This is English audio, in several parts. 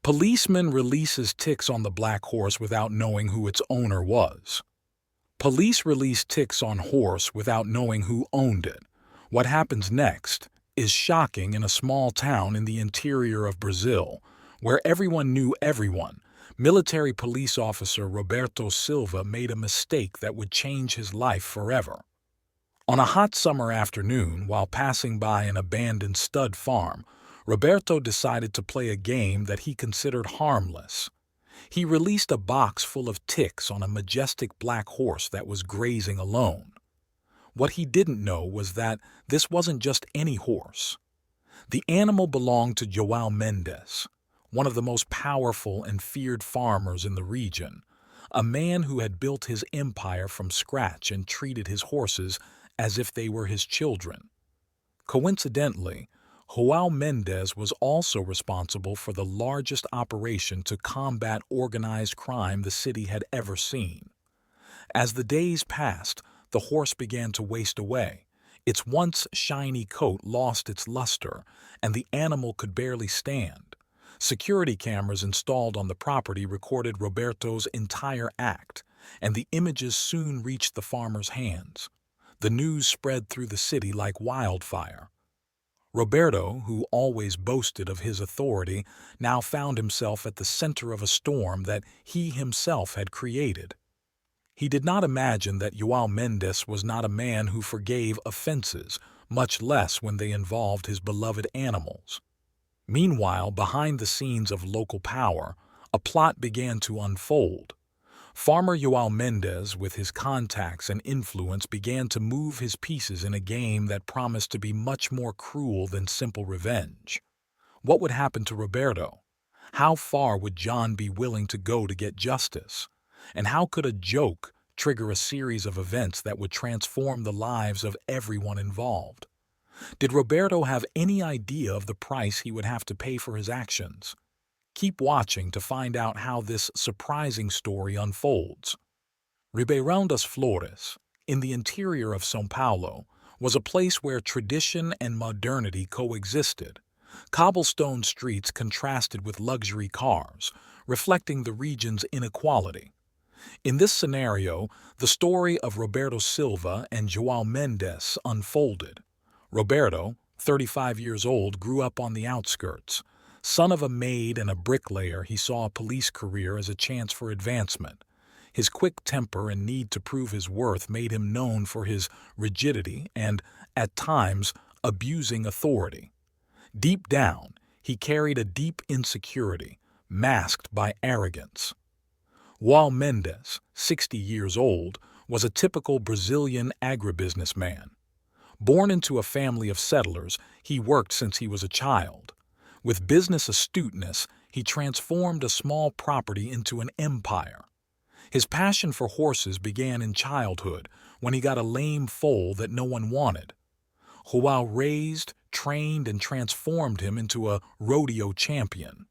Policeman releases ticks on the black horse without knowing who its owner was. Police release ticks on horse without knowing who owned it. What happens next is shocking in a small town in the interior of Brazil, where everyone knew everyone. Military police officer Roberto Silva made a mistake that would change his life forever. On a hot summer afternoon, while passing by an abandoned stud farm, Roberto decided to play a game that he considered harmless. He released a box full of ticks on a majestic black horse that was grazing alone. What he didn't know was that this wasn't just any horse. The animal belonged to João Mendes, one of the most powerful and feared farmers in the region, a man who had built his empire from scratch and treated his horses as if they were his children. Coincidentally, João Mendes was also responsible for the largest operation to combat organized crime the city had ever seen. As the days passed, the horse began to waste away. Its once shiny coat lost its luster, and the animal could barely stand. Security cameras installed on the property recorded Roberto's entire act, and the images soon reached the farmer's hands. The news spread through the city like wildfire. Roberto, who always boasted of his authority, now found himself at the center of a storm that he himself had created. He did not imagine that João Mendes was not a man who forgave offenses, much less when they involved his beloved animals. Meanwhile, behind the scenes of local power, a plot began to unfold. Farmer João Mendes, with his contacts and influence, began to move his pieces in a game that promised to be much more cruel than simple revenge. What would happen to Roberto? How far would John be willing to go to get justice? And how could a joke trigger a series of events that would transform the lives of everyone involved? Did Roberto have any idea of the price he would have to pay for his actions? Keep watching to find out how this surprising story unfolds. Ribeirão das Flores, in the interior of São Paulo, was a place where tradition and modernity coexisted. Cobblestone streets contrasted with luxury cars, reflecting the region's inequality. In this scenario, the story of Roberto Silva and João Mendes unfolded. Roberto, 35 years old, grew up on the outskirts. Son of a maid and a bricklayer, he saw a police career as a chance for advancement. His quick temper and need to prove his worth made him known for his rigidity and, at times, abusing authority. Deep down, he carried a deep insecurity, masked by arrogance. João Mendes, 60 years old, was a typical Brazilian agribusinessman. Born into a family of settlers, he worked since he was a child. With business astuteness, he transformed a small property into an empire. His passion for horses began in childhood when he got a lame foal that no one wanted. João raised, trained, and transformed him into a rodeo champion.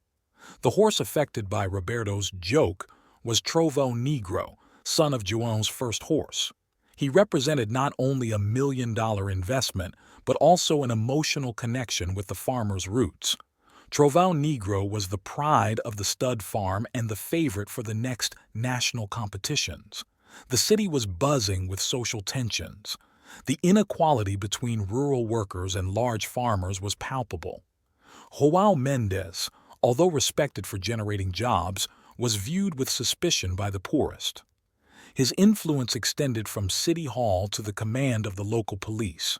The horse affected by Roberto's joke was Trovão Negro, son of João's first horse. He represented not only a $1 million investment, but also an emotional connection with the farmer's roots. Trovão Negro was the pride of the stud farm and the favorite for the next national competitions. The city was buzzing with social tensions. The inequality between rural workers and large farmers was palpable. João Mendes, although respected for generating jobs, was viewed with suspicion by the poorest. His influence extended from City Hall to the command of the local police.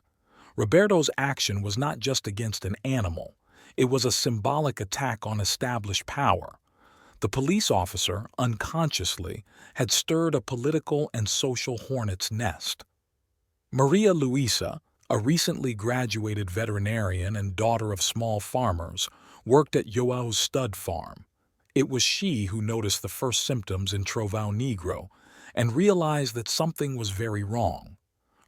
Roberto's action was not just against an animal. It was a symbolic attack on established power. The police officer, unconsciously, had stirred a political and social hornet's nest. Maria Luisa, a recently graduated veterinarian and daughter of small farmers, worked at João's stud farm. It was she who noticed the first symptoms in Trovão Negro and realized that something was very wrong.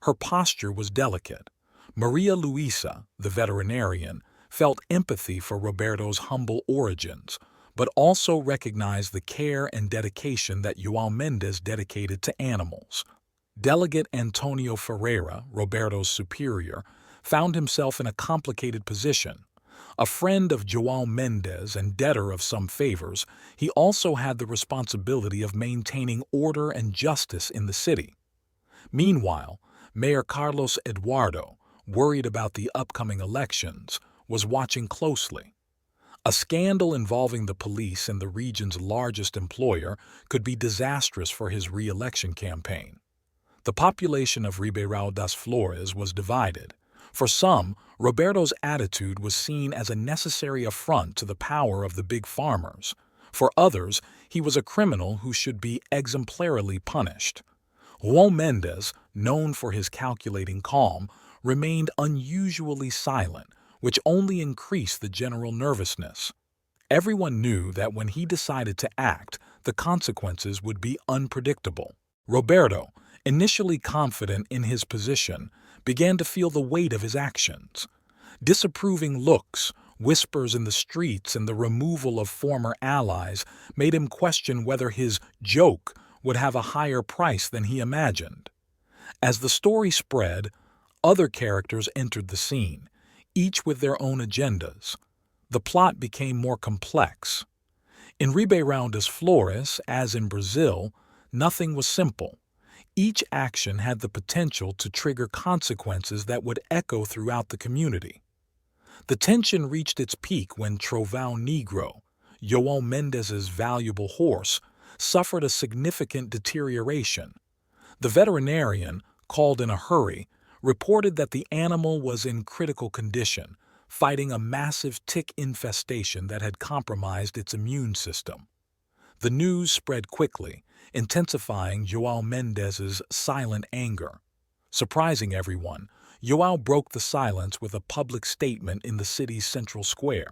Her posture was delicate. Maria Luisa, the veterinarian, felt empathy for Roberto's humble origins, but also recognized the care and dedication that João Mendes dedicated to animals. Delegate Antonio Ferreira, Roberto's superior, found himself in a complicated position. A friend of João Mendes and debtor of some favors, he also had the responsibility of maintaining order and justice in the city. Meanwhile, Mayor Carlos Eduardo, worried about the upcoming elections, was watching closely. A scandal involving the police and the region's largest employer could be disastrous for his re-election campaign. The population of Ribeirão das Flores was divided. For some, Roberto's attitude was seen as a necessary affront to the power of the big farmers. For others, he was a criminal who should be exemplarily punished. João Mendes, known for his calculating calm, remained unusually silent, which only increased the general nervousness. Everyone knew that when he decided to act, the consequences would be unpredictable. Roberto, initially confident in his position, began to feel the weight of his actions. Disapproving looks, whispers in the streets, and the removal of former allies made him question whether his joke would have a higher price than he imagined. As the story spread, other characters entered the scene, each with their own agendas. The plot became more complex. In Ribeirão das Flores, as in Brazil, nothing was simple. Each action had the potential to trigger consequences that would echo throughout the community. The tension reached its peak when Trovão Negro, João Mendes's valuable horse, suffered a significant deterioration. The veterinarian, called in a hurry, reported that the animal was in critical condition, fighting a massive tick infestation that had compromised its immune system. The news spread quickly, intensifying João Mendes's silent anger. Surprising everyone, João broke the silence with a public statement in the city's central square.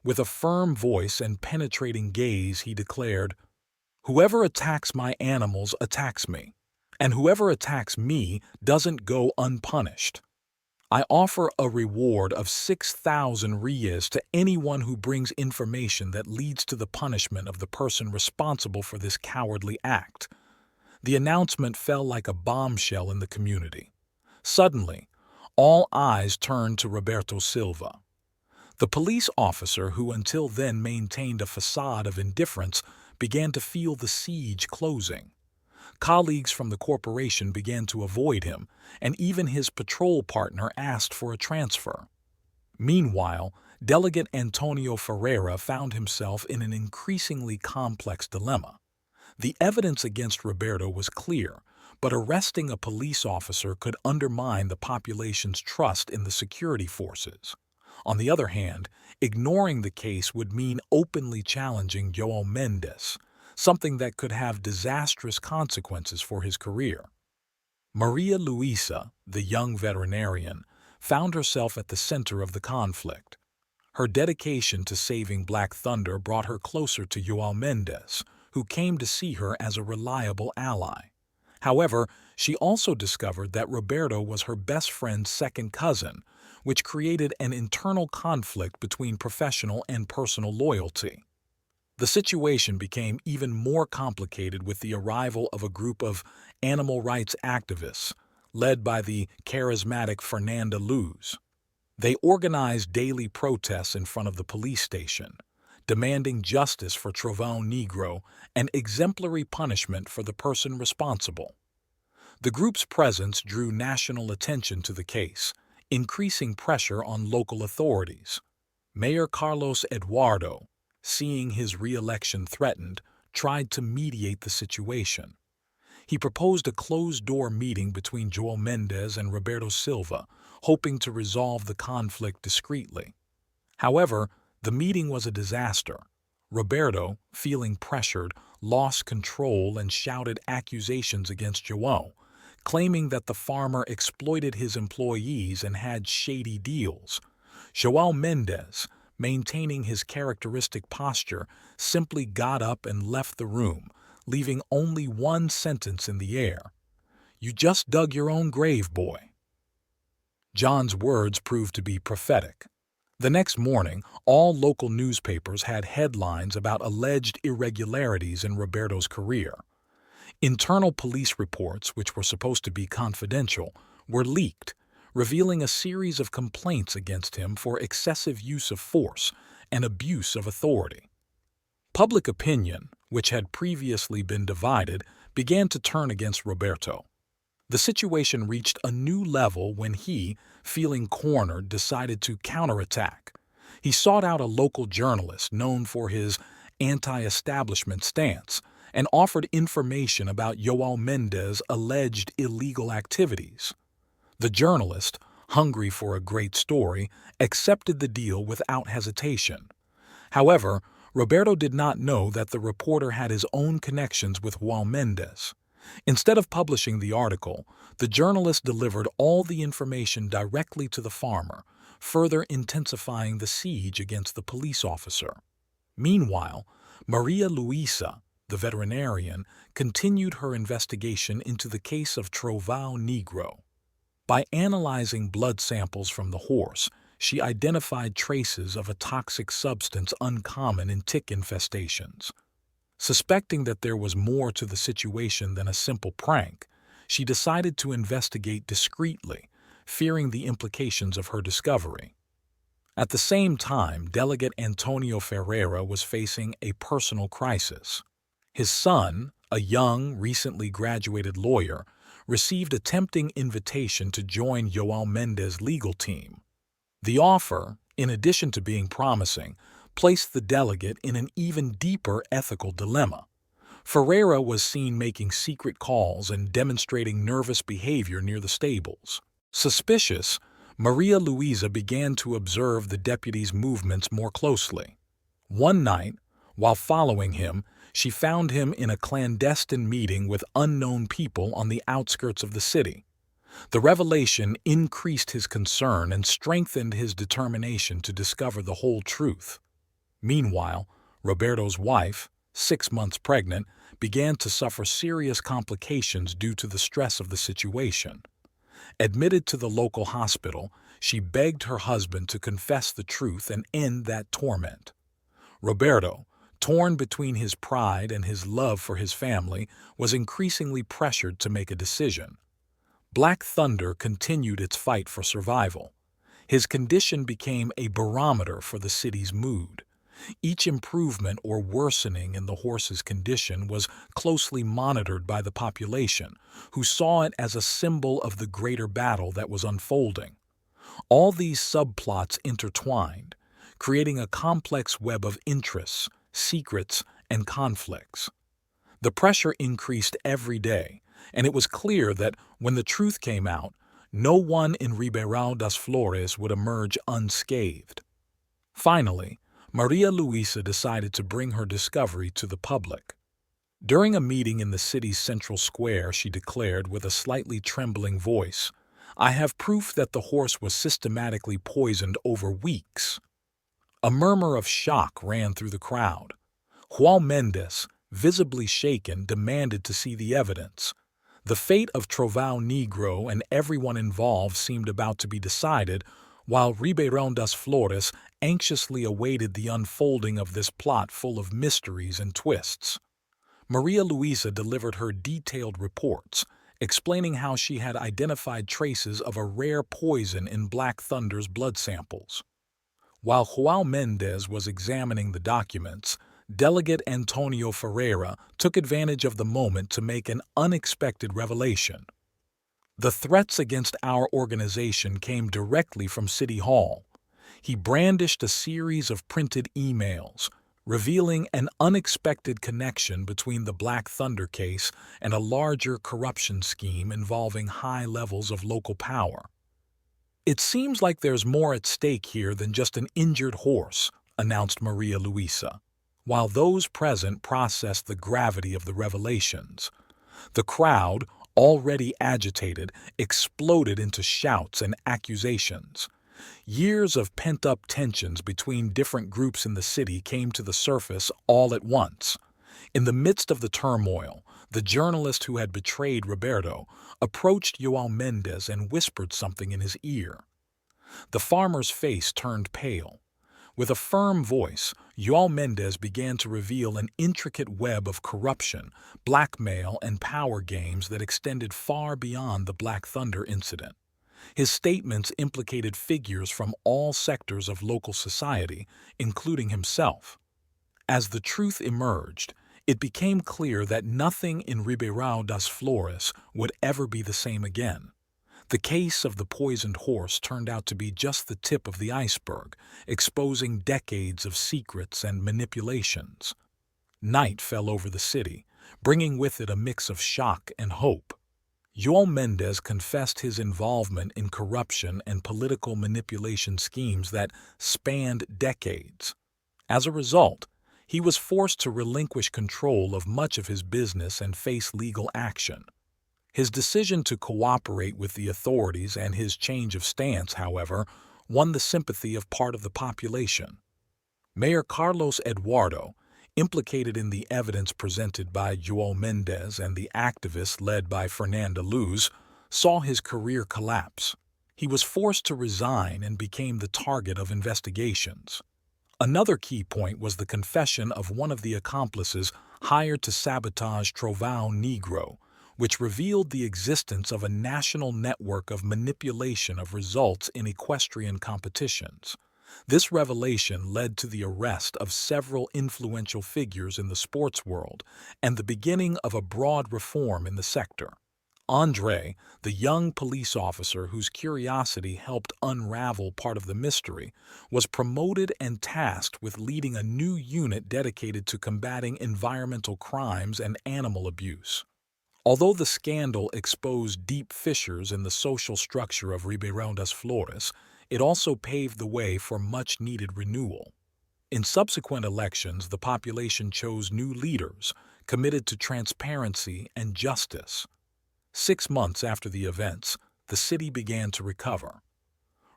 With a firm voice and penetrating gaze, he declared, "Whoever attacks my animals attacks me, and whoever attacks me doesn't go unpunished. I offer a reward of 6,000 reais to anyone who brings information that leads to the punishment of the person responsible for this cowardly act." The announcement fell like a bombshell in the community. Suddenly, all eyes turned to Roberto Silva. The police officer, who until then maintained a facade of indifference, began to feel the siege closing. Colleagues from the corporation began to avoid him, and even his patrol partner asked for a transfer. Meanwhile, Delegate Antonio Ferreira found himself in an increasingly complex dilemma. The evidence against Roberto was clear, but arresting a police officer could undermine the population's trust in the security forces. On the other hand, ignoring the case would mean openly challenging João Mendes, something that could have disastrous consequences for his career. Maria Luisa, the young veterinarian, found herself at the center of the conflict. Her dedication to saving Black Thunder brought her closer to João Mendes, who came to see her as a reliable ally. However, she also discovered that Roberto was her best friend's second cousin, which created an internal conflict between professional and personal loyalty. The situation became even more complicated with the arrival of a group of animal rights activists, led by the charismatic Fernanda Luz. They organized daily protests in front of the police station, demanding justice for Trovão Negro and exemplary punishment for the person responsible. The group's presence drew national attention to the case, increasing pressure on local authorities. Mayor Carlos Eduardo, seeing his re-election threatened, tried to mediate the situation. He proposed a closed-door meeting between João Mendes and Roberto Silva, hoping to resolve the conflict discreetly. However, the meeting was a disaster. Roberto, feeling pressured, lost control and shouted accusations against João, claiming that the farmer exploited his employees and had shady deals. João Mendes, maintaining his characteristic posture, simply got up and left the room, leaving only one sentence in the air: "You just dug your own grave, boy." John's words proved to be prophetic. The next morning, all local newspapers had headlines about alleged irregularities in Roberto's career. Internal police reports, which were supposed to be confidential, were leaked, revealing a series of complaints against him for excessive use of force and abuse of authority. Public opinion, which had previously been divided, began to turn against Roberto. The situation reached a new level when he, feeling cornered, decided to counterattack. He sought out a local journalist known for his anti-establishment stance and offered information about João Mendes' alleged illegal activities. The journalist, hungry for a great story, accepted the deal without hesitation. However, Roberto did not know that the reporter had his own connections with João Mendes. Instead of publishing the article, the journalist delivered all the information directly to the farmer, further intensifying the siege against the police officer. Meanwhile, Maria Luisa, the veterinarian, continued her investigation into the case of Trovão Negro. By analyzing blood samples from the horse, she identified traces of a toxic substance uncommon in tick infestations. Suspecting that there was more to the situation than a simple prank, she decided to investigate discreetly, fearing the implications of her discovery. At the same time, Delegate Antonio Ferreira was facing a personal crisis. His son, a young, recently graduated lawyer, received a tempting invitation to join João Mendes' legal team. The offer, in addition to being promising, placed the delegate in an even deeper ethical dilemma. Ferreira was seen making secret calls and demonstrating nervous behavior near the stables. Suspicious, Maria Luisa began to observe the deputy's movements more closely. One night, while following him, she found him in a clandestine meeting with unknown people on the outskirts of the city. The revelation increased his concern and strengthened his determination to discover the whole truth. Meanwhile, Roberto's wife, 6 months pregnant, began to suffer serious complications due to the stress of the situation. Admitted to the local hospital, she begged her husband to confess the truth and end that torment. Roberto, torn between his pride and his love for his family, was increasingly pressured to make a decision. Black Thunder continued its fight for survival. His condition became a barometer for the city's mood. Each improvement or worsening in the horse's condition was closely monitored by the population, who saw it as a symbol of the greater battle that was unfolding. All these subplots intertwined, creating a complex web of interests, secrets, and conflicts. The pressure increased every day, and it was clear that when the truth came out, no one in Ribeirão das Flores would emerge unscathed. Finally, Maria Luisa decided to bring her discovery to the public. During a meeting in the city's central square, she declared with a slightly trembling voice, "I have proof that the horse was systematically poisoned over weeks." A murmur of shock ran through the crowd. João Mendes, visibly shaken, demanded to see the evidence. The fate of Trovão Negro and everyone involved seemed about to be decided, while Ribeirão das Flores anxiously awaited the unfolding of this plot full of mysteries and twists. Maria Luisa delivered her detailed reports, explaining how she had identified traces of a rare poison in Black Thunder's blood samples. While João Mendes was examining the documents, Delegate Antonio Ferreira took advantage of the moment to make an unexpected revelation. The threats against our organization came directly from City Hall. He brandished a series of printed emails, revealing an unexpected connection between the Black Thunder case and a larger corruption scheme involving high levels of local power. "It seems like there's more at stake here than just an injured horse," announced Maria Luisa, while those present processed the gravity of the revelations. The crowd, already agitated, exploded into shouts and accusations. Years of pent-up tensions between different groups in the city came to the surface all at once. In the midst of the turmoil, the journalist who had betrayed Roberto approached João Mendes and whispered something in his ear. The farmer's face turned pale. With a firm voice, João Mendes began to reveal an intricate web of corruption, blackmail, and power games that extended far beyond the Black Thunder incident. His statements implicated figures from all sectors of local society, including himself. As the truth emerged, it became clear that nothing in Ribeirão das Flores would ever be the same again. The case of the poisoned horse turned out to be just the tip of the iceberg, exposing decades of secrets and manipulations. Night fell over the city, bringing with it a mix of shock and hope. João Mendes confessed his involvement in corruption and political manipulation schemes that spanned decades. As a result, he was forced to relinquish control of much of his business and face legal action. His decision to cooperate with the authorities and his change of stance, however, won the sympathy of part of the population. Mayor Carlos Eduardo, implicated in the evidence presented by João Mendes and the activists led by Fernanda Luz, saw his career collapse. He was forced to resign and became the target of investigations. Another key point was the confession of one of the accomplices hired to sabotage Trovão Negro, which revealed the existence of a national network of manipulation of results in equestrian competitions. This revelation led to the arrest of several influential figures in the sports world and the beginning of a broad reform in the sector. André, the young police officer whose curiosity helped unravel part of the mystery, was promoted and tasked with leading a new unit dedicated to combating environmental crimes and animal abuse. Although the scandal exposed deep fissures in the social structure of Ribeirão das Flores, it also paved the way for much-needed renewal. In subsequent elections, the population chose new leaders, committed to transparency and justice. 6 months after the events, the city began to recover.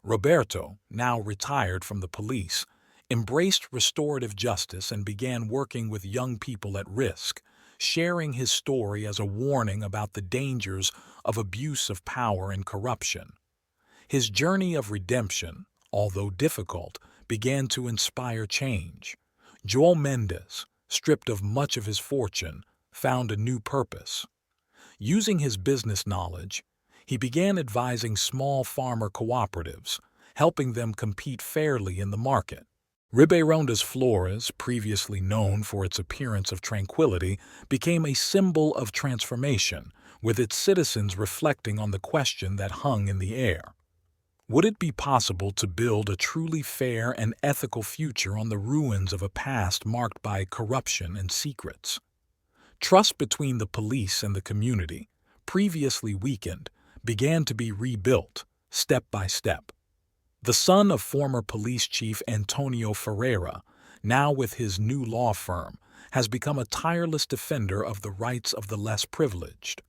Roberto, now retired from the police, embraced restorative justice and began working with young people at risk, sharing his story as a warning about the dangers of abuse of power and corruption. His journey of redemption, although difficult, began to inspire change. João Mendes, stripped of much of his fortune, found a new purpose. Using his business knowledge, he began advising small farmer cooperatives, helping them compete fairly in the market. Ribeirão das Flores, previously known for its appearance of tranquility, became a symbol of transformation, with its citizens reflecting on the question that hung in the air. Would it be possible to build a truly fair and ethical future on the ruins of a past marked by corruption and secrets? Trust between the police and the community, previously weakened, began to be rebuilt, step by step. The son of former police chief Antonio Ferreira, now with his new law firm, has become a tireless defender of the rights of the less privileged.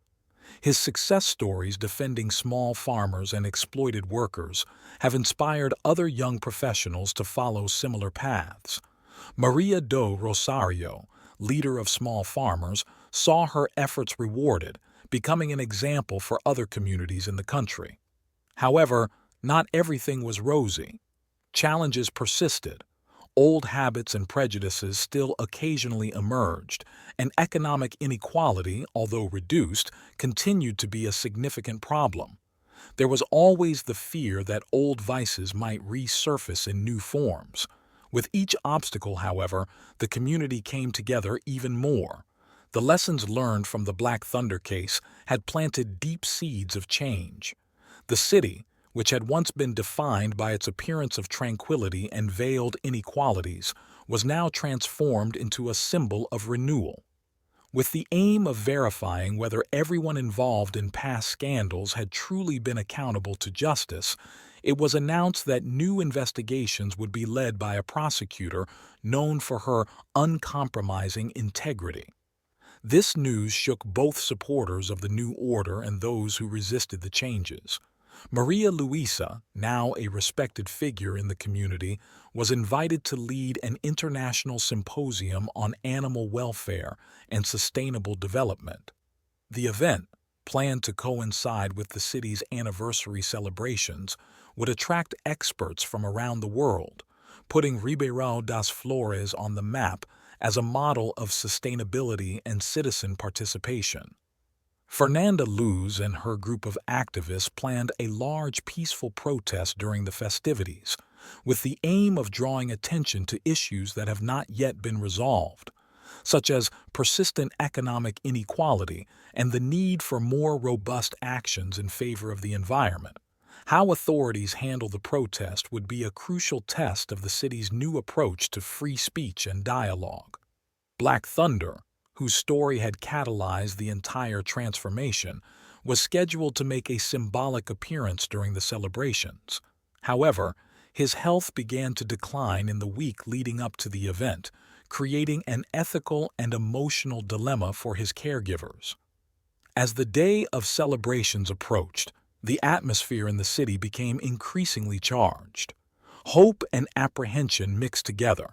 His success stories defending small farmers and exploited workers have inspired other young professionals to follow similar paths. Maria do Rosario, leader of small farmers, saw her efforts rewarded, becoming an example for other communities in the country. However, not everything was rosy. Challenges persisted. Old habits and prejudices still occasionally emerged, and economic inequality, although reduced, continued to be a significant problem. There was always the fear that old vices might resurface in new forms. With each obstacle, however, the community came together even more. The lessons learned from the Black Thunder case had planted deep seeds of change. The city, which had once been defined by its appearance of tranquility and veiled inequalities, was now transformed into a symbol of renewal. With the aim of verifying whether everyone involved in past scandals had truly been accountable to justice, it was announced that new investigations would be led by a prosecutor known for her uncompromising integrity. This news shook both supporters of the new order and those who resisted the changes. Maria Luisa, now a respected figure in the community, was invited to lead an international symposium on animal welfare and sustainable development. The event, planned to coincide with the city's anniversary celebrations, would attract experts from around the world, putting Ribeirão das Flores on the map as a model of sustainability and citizen participation. Fernanda Luz and her group of activists planned a large peaceful protest during the festivities, with the aim of drawing attention to issues that have not yet been resolved, such as persistent economic inequality and the need for more robust actions in favor of the environment. How authorities handle the protest would be a crucial test of the city's new approach to free speech and dialogue. Black Thunder, whose story had catalyzed the entire transformation, was scheduled to make a symbolic appearance during the celebrations. However, his health began to decline in the week leading up to the event, creating an ethical and emotional dilemma for his caregivers. As the day of celebrations approached, the atmosphere in the city became increasingly charged. Hope and apprehension mixed together.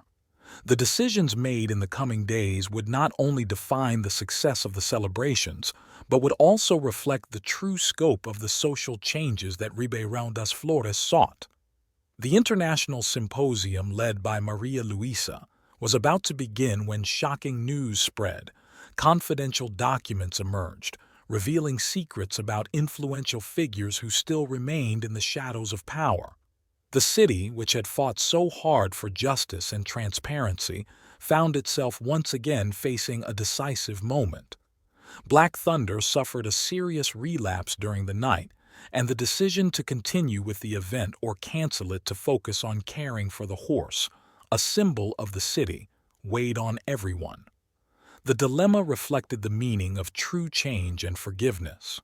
The decisions made in the coming days would not only define the success of the celebrations, but would also reflect the true scope of the social changes that Ribeirão das Flores sought. The international symposium led by Maria Luisa was about to begin when shocking news spread. Confidential documents emerged, revealing secrets about influential figures who still remained in the shadows of power. The city, which had fought so hard for justice and transparency, found itself once again facing a decisive moment. Black Thunder suffered a serious relapse during the night, and the decision to continue with the event or cancel it to focus on caring for the horse, a symbol of the city, weighed on everyone. The dilemma reflected the meaning of true change and forgiveness.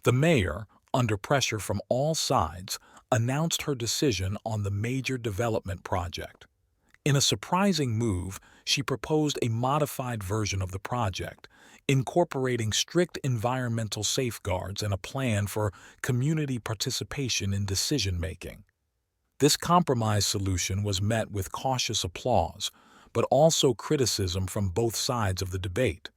The mayor, under pressure from all sides, announced her decision on the major development project. In a surprising move, she proposed a modified version of the project, incorporating strict environmental safeguards and a plan for community participation in decision-making. This compromise solution was met with cautious applause, but also criticism from both sides of the debate.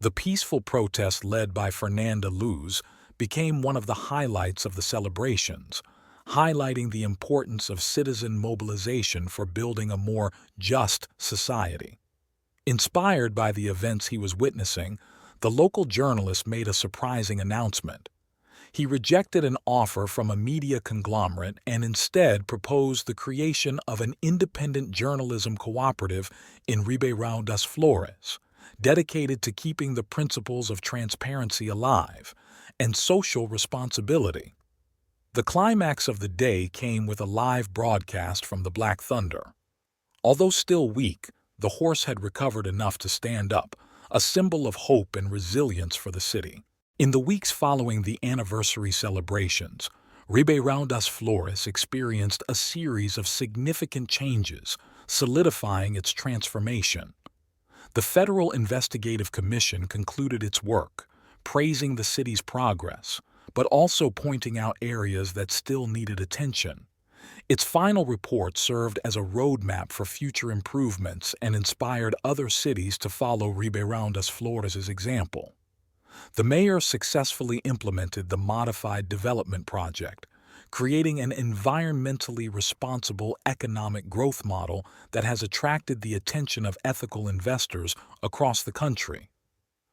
The peaceful protest led by Fernanda Luz became one of the highlights of the celebrations, highlighting the importance of citizen mobilization for building a more just society. Inspired by the events he was witnessing, the local journalist made a surprising announcement. He rejected an offer from a media conglomerate and instead proposed the creation of an independent journalism cooperative in Ribeirão das Flores, dedicated to keeping the principles of transparency alive and social responsibility. The climax of the day came with a live broadcast from the Black Thunder. Although still weak, the horse had recovered enough to stand up, a symbol of hope and resilience for the city. In the weeks following the anniversary celebrations, Ribeirão das Flores experienced a series of significant changes, solidifying its transformation. The Federal Investigative Commission concluded its work, praising the city's progress, but also pointing out areas that still needed attention. Its final report served as a roadmap for future improvements and inspired other cities to follow Ribeirão das Flores' example. The mayor successfully implemented the modified development project, creating an environmentally responsible economic growth model that has attracted the attention of ethical investors across the country.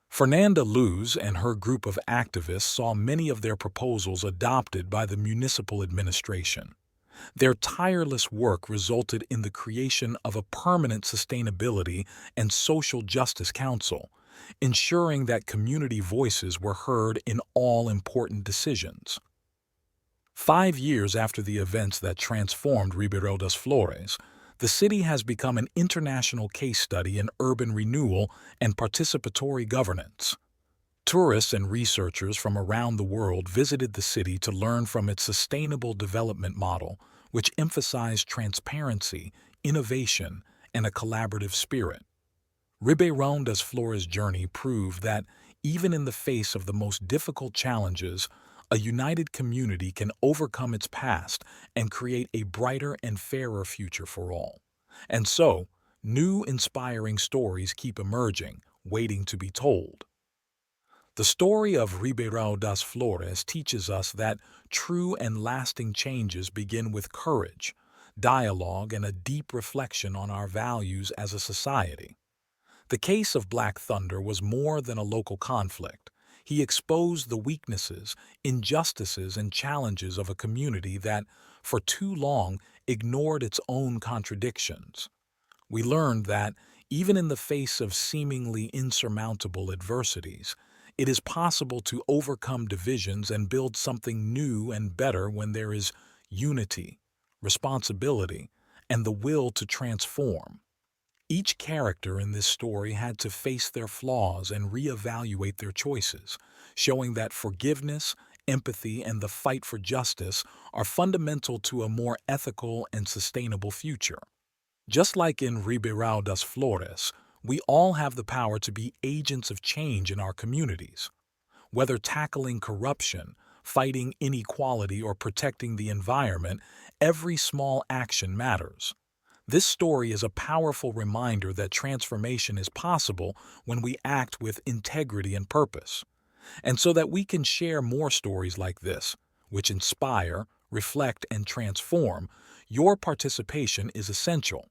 Fernanda Luz and her group of activists saw many of their proposals adopted by the municipal administration. Their tireless work resulted in the creation of a permanent sustainability and social justice council, ensuring that community voices were heard in all important decisions. 5 years after the events that transformed Ribeirão das Flores, the city has become an international case study in urban renewal and participatory governance. Tourists and researchers from around the world visited the city to learn from its sustainable development model, which emphasized transparency, innovation, and a collaborative spirit. Ribeirão das Flores' journey proved that, even in the face of the most difficult challenges, a united community can overcome its past and create a brighter and fairer future for all. And so, new inspiring stories keep emerging, waiting to be told. The story of Ribeirão das Flores teaches us that true and lasting changes begin with courage, dialogue, and a deep reflection on our values as a society. The case of Black Thunder was more than a local conflict. He exposed the weaknesses, injustices, and challenges of a community that, for too long, ignored its own contradictions. We learned that, even in the face of seemingly insurmountable adversities, it is possible to overcome divisions and build something new and better when there is unity, responsibility, and the will to transform. Each character in this story had to face their flaws and reevaluate their choices, showing that forgiveness, empathy, and the fight for justice are fundamental to a more ethical and sustainable future. Just like in Ribeirão das Flores, we all have the power to be agents of change in our communities. Whether tackling corruption, fighting inequality, or protecting the environment, every small action matters. This story is a powerful reminder that transformation is possible when we act with integrity and purpose. And so that we can share more stories like this, which inspire, reflect, and transform, your participation is essential.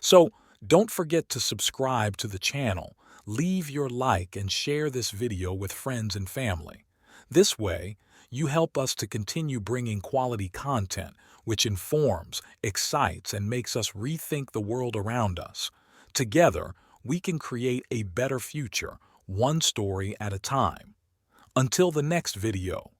So, don't forget to subscribe to the channel, leave your like, and share this video with friends and family. This way, you help us to continue bringing quality content which informs, excites, and makes us rethink the world around us. Together, we can create a better future, one story at a time. Until the next video.